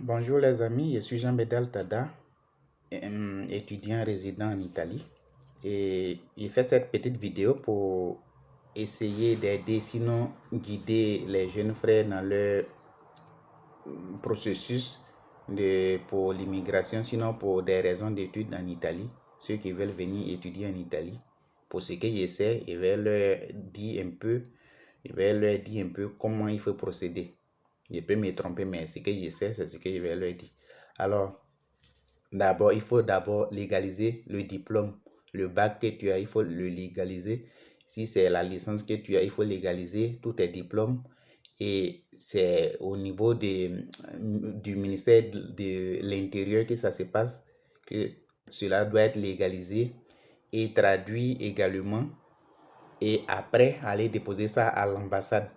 Bonjour les amis, je suis Jean-Bédel Tada, étudiant résident en Italie, et j'ai fait cette petite vidéo pour essayer d'aider, sinon guider les jeunes frères dans leur processus pour l'immigration, sinon pour des raisons d'études en Italie, ceux qui veulent venir étudier en Italie. Pour ce que j'essaie, je vais leur dire un peu comment il faut procéder. Je peux me tromper, mais ce que je sais, c'est ce que je vais leur dire. Alors, il faut d'abord légaliser le diplôme. Le bac que tu as, il faut le légaliser. Si c'est la licence que tu as, il faut légaliser tous tes diplômes. Et c'est au niveau du ministère de l'Intérieur que ça se passe, que cela doit être légalisé et traduit également. Et après, aller déposer ça à l'ambassade.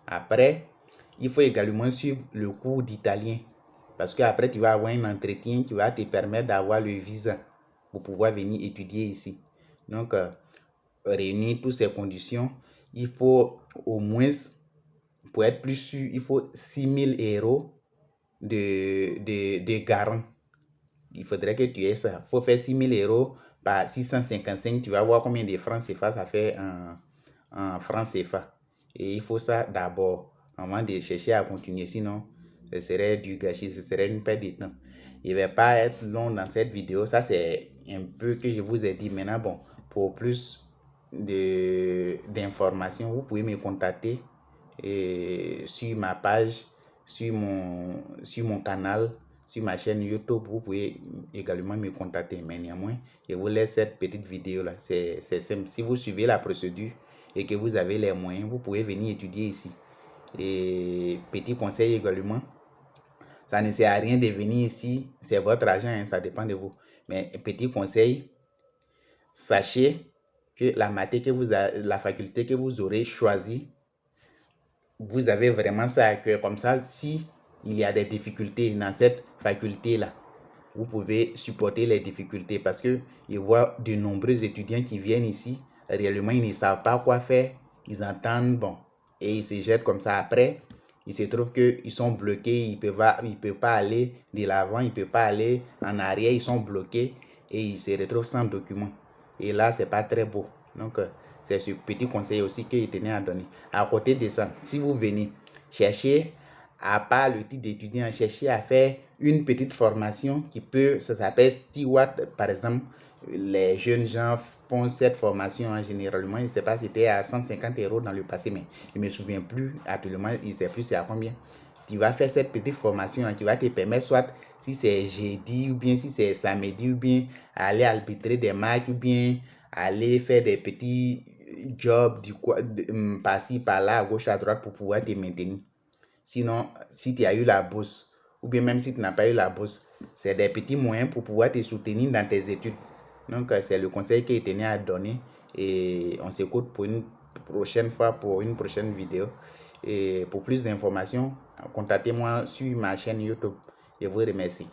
Après, il faut également suivre le cours d'italien. Parce qu'après, tu vas avoir un entretien qui va te permettre d'avoir le visa pour pouvoir venir étudier ici. Donc, réunir toutes ces conditions, il faut au moins, pour être plus sûr, il faut 6 000 € de garant. Il faudrait que tu aies ça. Il faut faire 6 000 € par 655. Tu vas voir combien de francs CFA ça fait en francs CFA. Et il faut ça d'abord, avant de chercher à continuer. Sinon, ce serait du gâchis, ce serait une perte de temps. Je ne vais pas être long dans cette vidéo. Ça, c'est un peu que je vous ai dit. Maintenant, bon, pour plus d'informations, vous pouvez me contacter sur ma page, sur mon canal, sur ma chaîne YouTube. Vous pouvez également me contacter. Mais néanmoins, je vous laisse cette petite vidéo là. C'est simple. Si vous suivez la procédure et que vous avez les moyens, vous pouvez venir étudier ici. Et petit conseil également, ça ne sert à rien de venir ici, c'est votre argent, hein, ça dépend de vous. Mais petit conseil, sachez que la faculté que vous aurez choisie, vous avez vraiment ça à cœur. Comme ça, si il y a des difficultés dans cette faculté-là, vous pouvez supporter les difficultés, parce que je vois de nombreux étudiants qui viennent ici, réellement ils ne savent pas quoi faire, ils entendent, bon, et ils se jettent comme ça. Après, il se trouve qu'ils sont bloqués, ils peuvent pas aller de l'avant, ils ne peuvent pas aller en arrière, ils sont bloqués et ils se retrouvent sans documents. Et là, c'est pas très beau. Donc, c'est ce petit conseil aussi que je tenais à donner. À côté de ça, si vous venez, chercher, à part le titre d'étudiant, chercher à faire une petite formation ça s'appelle Steward, par exemple. Les jeunes gens font cette formation généralement, je ne sais pas si c'était à 150 € dans le passé, mais je ne me souviens plus actuellement, je ne sais plus c'est à combien. Tu vas faire cette petite formation qui va te permettre, soit si c'est jeudi ou bien si c'est samedi, ou bien aller arbitrer des matchs, ou bien aller faire des petits jobs par-ci, par-là, à gauche, à droite, pour pouvoir te maintenir. Sinon, si tu as eu la bourse, ou bien même si tu n'as pas eu la bourse, c'est des petits moyens pour pouvoir te soutenir dans tes études. Donc, c'est le conseil que je tenais à donner. Et on s'écoute pour une prochaine fois, pour une prochaine vidéo. Et pour plus d'informations, contactez-moi sur ma chaîne YouTube. Je vous remercie.